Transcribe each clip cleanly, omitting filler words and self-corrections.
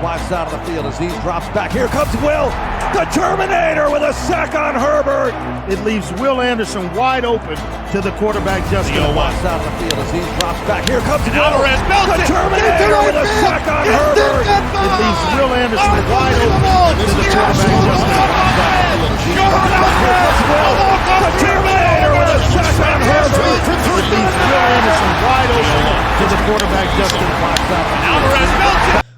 wide side of the field as he drops back. Here comes Will, the Terminator, with a sack on Herbert. It leaves Will Anderson wide open to the quarterback, Justin. Wide side of the field as he drops back. Here comes Will, Alvarez the Terminator, with a sack on Herbert. It leaves Will Anderson wide open to the quarterback, Justin. Here comes Will, the Terminator, with a sack on Herbert. It leaves Will Anderson wide open to the quarterback, Justin.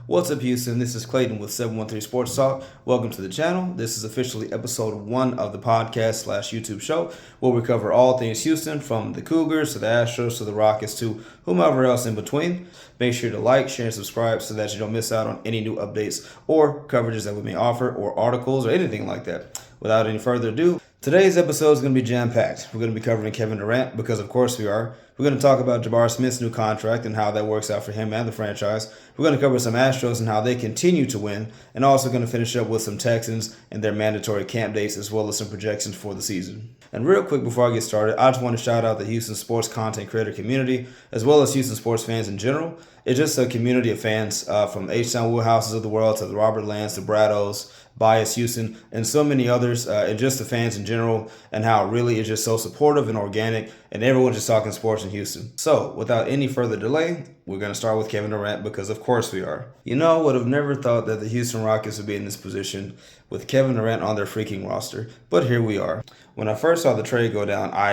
What's up, Houston? This is Clayton with 713 Sports Talk. Welcome to the channel. This is officially episode 1 of the podcast / YouTube show, where we cover all things Houston, from the Cougars to the Astros to the Rockets to whomever else in between. Make sure to like, share, and subscribe so that you don't miss out on any new updates or coverages that we may offer, or articles or anything like that. Without any further ado, today's episode is going to be jam-packed. We're going to be covering Kevin Durant, because of course we are. We're going to talk about Jabari Smith's new contract and how that works out for him and the franchise. We're going to cover some Astros and how they continue to win, and also going to finish up with some Texans and their mandatory camp dates, as well as some projections for the season. And real quick before I get started, I just want to shout out the Houston sports content creator community, as well as Houston sports fans in general. It's just a community of fans from H-Town Woodhouses of the world to the Robert Lands to Brados, Bias Houston, and so many others, and just the fans in general, and how it really is just so supportive and organic, and everyone's just talking sports in Houston. So, without any further delay, we're going to start with Kevin Durant, because of course we are. You know, I would have never thought that the Houston Rockets would be in this position with Kevin Durant on their freaking roster, but here we are. When I first saw the trade go down, I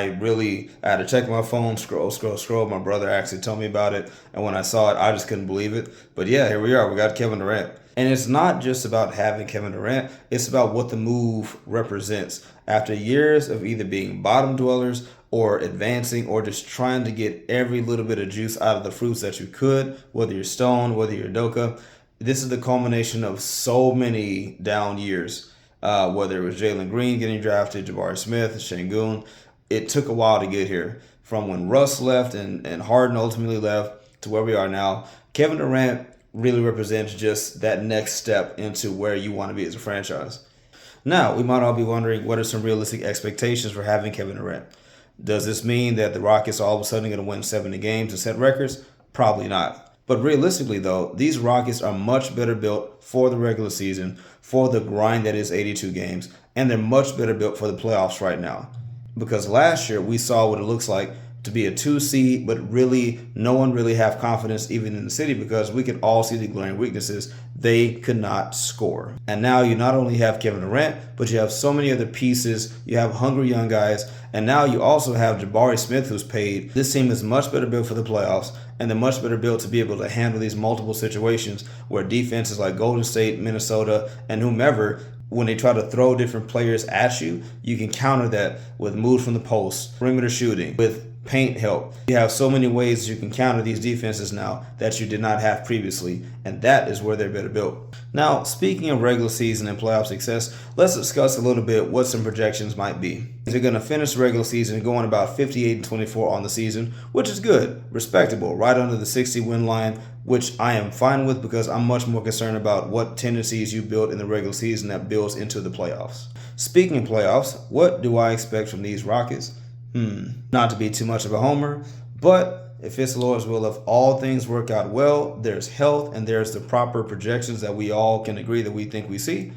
had to check my phone, scroll. My brother actually told me about it, and when I saw it, I just couldn't believe it. But yeah, here we are. We got Kevin Durant. And it's not just about having Kevin Durant, it's about what the move represents. After years of either being bottom dwellers or advancing, or just trying to get every little bit of juice out of the fruits that you could, whether you're Stone, whether you're Doka, this is the culmination of so many down years. Whether it was Jalen Green getting drafted, Jabari Smith, Şengün, it took a while to get here. From when Russ left and Harden ultimately left to where we are now, Kevin Durant really represents just that next step into where you want to be as a franchise. Now, we might all be wondering, what are some realistic expectations for having Kevin Durant? Does this mean that the Rockets are all of a sudden going to win 70 games and set records? Probably not. But realistically, though, these Rockets are much better built for the regular season, for the grind that is 82 games, and they're much better built for the playoffs right now. Because last year, we saw what it looks like to be a 2 seed, but really no one really have confidence even in the city, because we could all see the glaring weaknesses. They could not score. And now you not only have Kevin Durant, but you have so many other pieces. You have hungry young guys, and now you also have Jabari Smith, who's paid. This team is much better built for the playoffs, and they're much better built to be able to handle these multiple situations where defenses like Golden State, Minnesota, and whomever, when they try to throw different players at you, you can counter that with move from the post, perimeter shooting, with paint help. You have so many ways you can counter these defenses now that you did not have previously, and that is where they're better built. Now, speaking of regular season and playoff success, let's discuss a little bit what some projections might be. They're going to finish the regular season going about 58-24 on the season, which is good, respectable, right under the 60-win line, which I am fine with, because I'm much more concerned about what tendencies you build in the regular season that builds into the playoffs. Speaking of playoffs, what do I expect from these Rockets? Not to be too much of a homer, but if it's the Lord's will, if all things work out well, there's health, and there's the proper projections that we all can agree that we think we see,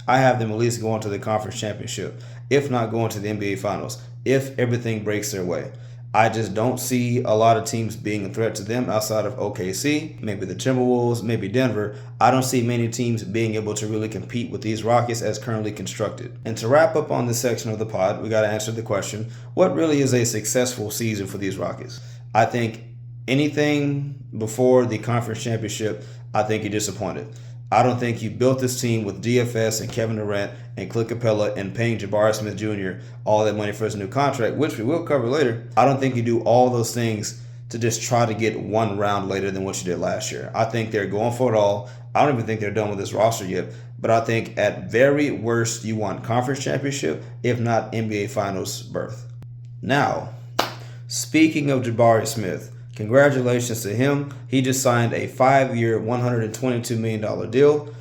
I have them at least going to the conference championship, if not going to the NBA Finals, if everything breaks their way. I just don't see a lot of teams being a threat to them outside of OKC, maybe the Timberwolves, maybe Denver. I don't see many teams being able to really compete with these Rockets as currently constructed. And to wrap up on this section of the pod, we got to answer the question, what really is a successful season for these Rockets? I think anything before the conference championship, I think you're disappointed. I don't think you built this team with DFS and Kevin Durant and Clint Capella and paying Jabari Smith Jr. all that money for his new contract, which we will cover later. I don't think you do all those things to just try to get one round later than what you did last year. I think they're going for it all. I don't even think they're done with this roster yet, but I think at very worst you want conference championship, if not NBA Finals berth. Now, speaking of Jabari Smith, congratulations to him. He just signed a 5-year, $122 million deal.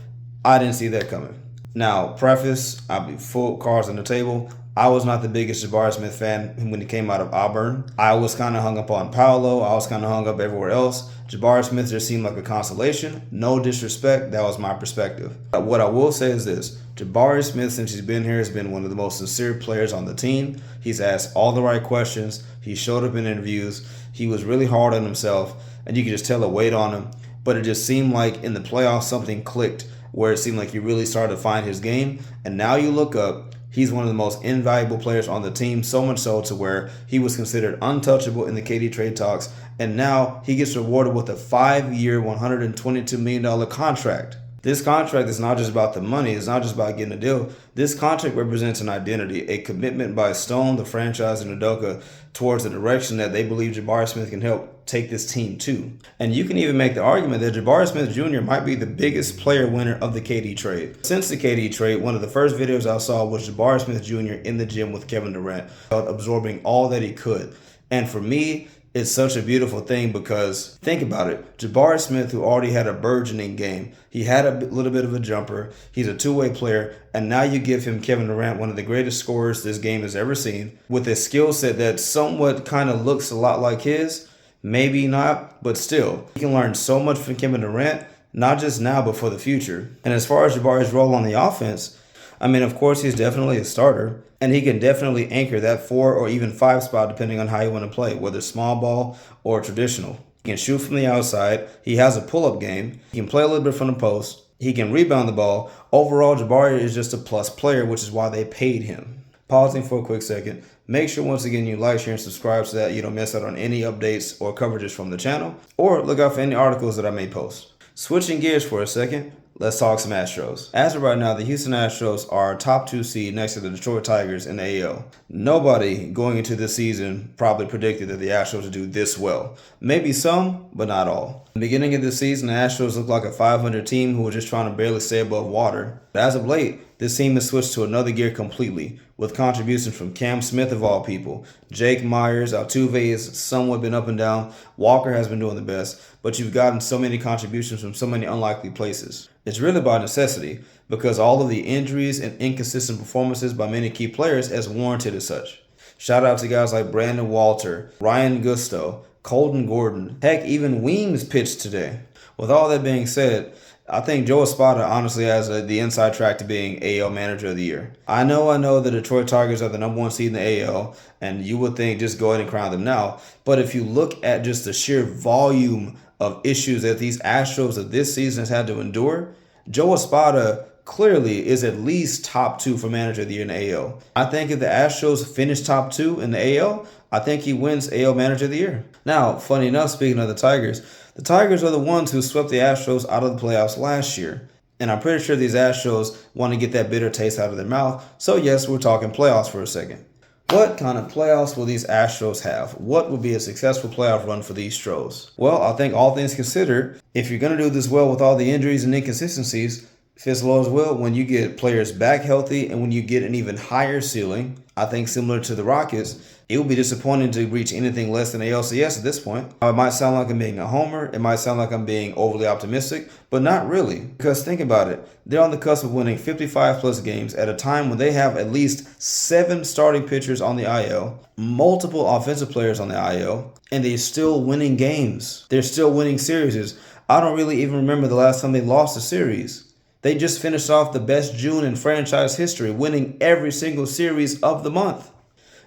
I didn't see that coming. Now, preface, I'll be full cards on the table. I was not the biggest Jabari Smith fan when he came out of Auburn. I was kind of hung up on Paolo. I was kind of hung up everywhere else. Jabari Smith just seemed like a consolation. No disrespect. That was my perspective. What I will say is this. Jabari Smith, since he's been here, has been one of the most sincere players on the team. He's asked all the right questions. He showed up in interviews. He was really hard on himself, and you could just tell it weighed on him. But it just seemed like in the playoffs something clicked where it seemed like he really started to find his game. And now you look up, he's one of the most invaluable players on the team, so much so to where he was considered untouchable in the KD trade talks. And now he gets rewarded with a 5-year, $122 million contract. This contract is not just about the money. It's not just about getting a deal. This contract represents an identity, a commitment by Stone, the franchise, and Udoka towards the direction that they believe Jabari Smith can help take this team to. And you can even make the argument that Jabari Smith Jr. might be the biggest player winner of the KD trade. Since the KD trade, one of the first videos I saw was Jabari Smith Jr. in the gym with Kevin Durant, absorbing all that he could. And for me, it's such a beautiful thing because think about it. Jabari Smith, who already had a burgeoning game, he had a little bit of a jumper. He's a two-way player. And now you give him Kevin Durant, one of the greatest scorers this game has ever seen, with a skill set that somewhat kind of looks a lot like his. Maybe not, but still. He can learn so much from Kevin Durant, not just now, but for the future. And as far as Jabari's role on the offense, I mean, of course, he's definitely a starter. And he can definitely anchor that 4 or even 5 spot depending on how you want to play, whether small ball or traditional. He can shoot from the outside. He has a pull-up game. He can play a little bit from the post. He can rebound the ball. Overall, Jabari is just a plus player, which is why they paid him. Pausing for a quick second. Make sure once again you like, share, and subscribe so that you don't miss out on any updates or coverages from the channel. Or look out for any articles that I may post. Switching gears for a second. Let's talk some Astros. As of right now, the Houston Astros are top 2 seed next to the Detroit Tigers in the AL. Nobody going into this season probably predicted that the Astros would do this well. Maybe some, but not all. In the beginning of the season, the Astros looked like a 500 team who were just trying to barely stay above water. But as of late, this team has switched to another gear completely, with contributions from Cam Smith of all people. Jake Myers, Altuve has somewhat been up and down. Walker has been doing the best, but you've gotten so many contributions from so many unlikely places. It's really by necessity, because all of the injuries and inconsistent performances by many key players has warranted as such. Shout out to guys like Brandon Walter, Ryan Gusto, Colton Gordon, heck, even Weems pitched today. With all that being said, I think Joe Espada honestly has the inside track to being AL Manager of the Year. I know the Detroit Tigers are the number 1 seed in the AL, and you would think just go ahead and crown them now. But if you look at just the sheer volume of issues that these Astros of this season has had to endure, Joe Espada clearly is at least top 2 for Manager of the Year in the AL. I think if the Astros finish top 2 in the AL, I think he wins AL Manager of the Year. Now, funny enough, speaking of the Tigers are the ones who swept the Astros out of the playoffs last year. And I'm pretty sure these Astros want to get that bitter taste out of their mouth. So yes, we're talking playoffs for a second. What kind of playoffs will these Astros have? What will be a successful playoff run for these Astros? Well, I think all things considered, if you're going to do this well with all the injuries and inconsistencies, fits well as well when you get players back healthy and when you get an even higher ceiling. I think similar to the Rockets, it would be disappointing to reach anything less than ALCS at this point. It might sound like I'm being a homer. It might sound like I'm being overly optimistic, but not really. Because think about it. They're on the cusp of winning 55 plus games at a time when they have at least 7 starting pitchers on the IL, multiple offensive players on the IL, and they're still winning games. They're still winning series. I don't really even remember the last time they lost a series. They just finished off the best June in franchise history, winning every single series of the month.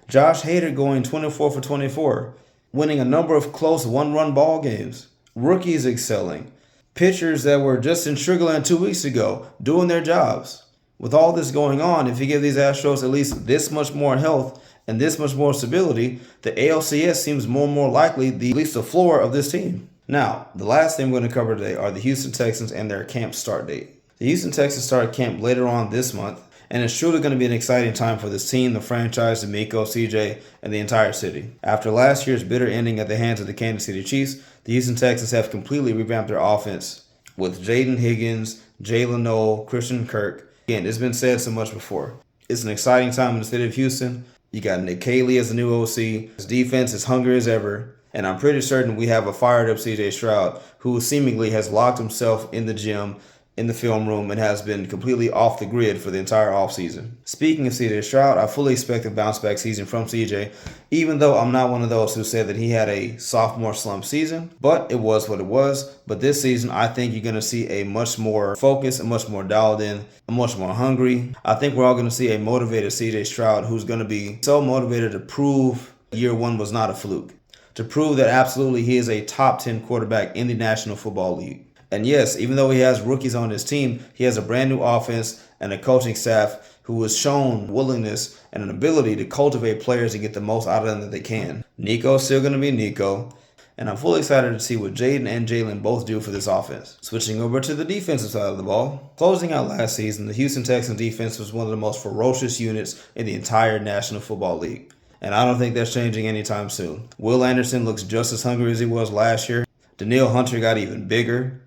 Josh Hader going 24 for 24, winning a number of close one-run ball games. Rookies excelling. Pitchers that were just in Sugarland 2 weeks ago doing their jobs. With all this going on, if you give these Astros at least this much more health and this much more stability, the ALCS seems more and more likely at least the floor of this team. Now, the last thing we're going to cover today are the Houston Texans and their camp start date. The Houston Texans start camp later on this month, and it's truly going to be an exciting time for this team, the franchise, D'Amico, CJ, and the entire city. After last year's bitter ending at the hands of the Kansas City Chiefs, the Houston Texans have completely revamped their offense with Jaden Higgins, Jalen Noel, Christian Kirk. Again, it's been said so much before. It's an exciting time in the city of Houston. You got Nick Caley as the new OC. His defense is hungry as ever. And I'm pretty certain we have a fired up CJ Stroud who seemingly has locked himself in the gym in the film room and has been completely off the grid for the entire offseason. Speaking of CJ Stroud, I fully expect a bounce back season from CJ, even though I'm not one of those who said that he had a sophomore slump season, but it was what it was. But this season, I think you're going to see a much more focused, a much more dialed in, a much more hungry. I think we're all going to see a motivated CJ Stroud who's going to be so motivated to prove year one was not a fluke, to prove that absolutely he is a top 10 quarterback in the National Football League. And yes, even though he has rookies on his team, he has a brand new offense and a coaching staff who has shown willingness and an ability to cultivate players and get the most out of them that they can. Nico's still going to be Nico, and I'm fully excited to see what Jaden and Jalen both do for this offense. Switching over to the defensive side of the ball. Closing out last season, the Houston Texans defense was one of the most ferocious units in the entire National Football League, and I don't think that's changing anytime soon. Will Anderson looks just as hungry as he was last year. Danielle Hunter got even bigger.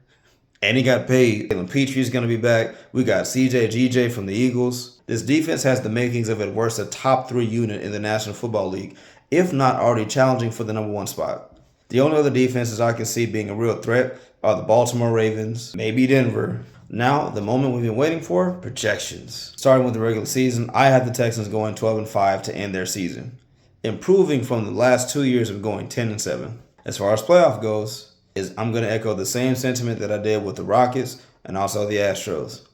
And he got paid. Jalen Petrie's going to be back. We got CJ GJ from the Eagles. This defense has the makings of at worst a top 3 unit in the National Football League, if not already challenging for the number 1 spot. The only other defenses I can see being a real threat are the Baltimore Ravens, maybe Denver. Now, the moment we've been waiting for, projections. Starting with the regular season, I had the Texans going 12-5 to end their season, improving from the last 2 years of going 10-7. As far as playoff goes, I'm going to echo the same sentiment that I did with the Rockets and also the Astros.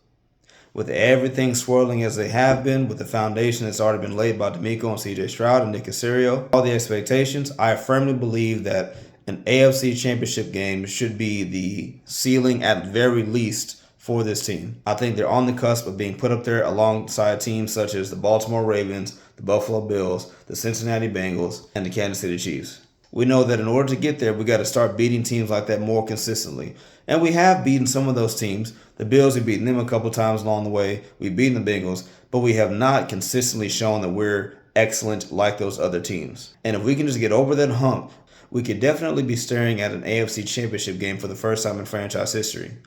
With everything swirling as they have been, with the foundation that's already been laid by D'Amico and CJ Stroud and Nick Caserio, all the expectations, I firmly believe that an AFC Championship game should be the ceiling at very least for this team. I think they're on the cusp of being put up there alongside teams such as the Baltimore Ravens, the Buffalo Bills, the Cincinnati Bengals, and the Kansas City Chiefs. We know that in order to get there, we got to start beating teams like that more consistently. And we have beaten some of those teams. The Bills, we've beaten them a couple times along the way. We've beaten the Bengals, but we have not consistently shown that we're excellent like those other teams. And if we can just get over that hump, we could definitely be staring at an AFC Championship game for the first time in franchise history,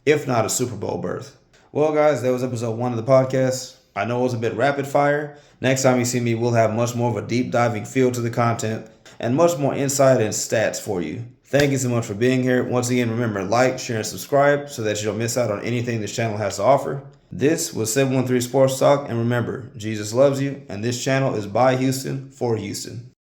if not a Super Bowl berth. Well, guys, that was episode 1 of the podcast. I know it was a bit rapid fire. Next time you see me, we'll have much more of a deep diving feel to the content and much more insight and stats for you. Thank you so much for being here. Once again, remember, like, share, and subscribe so that you don't miss out on anything this channel has to offer. This was 713 Sports Talk, and remember, Jesus loves you, and this channel is by Houston for Houston.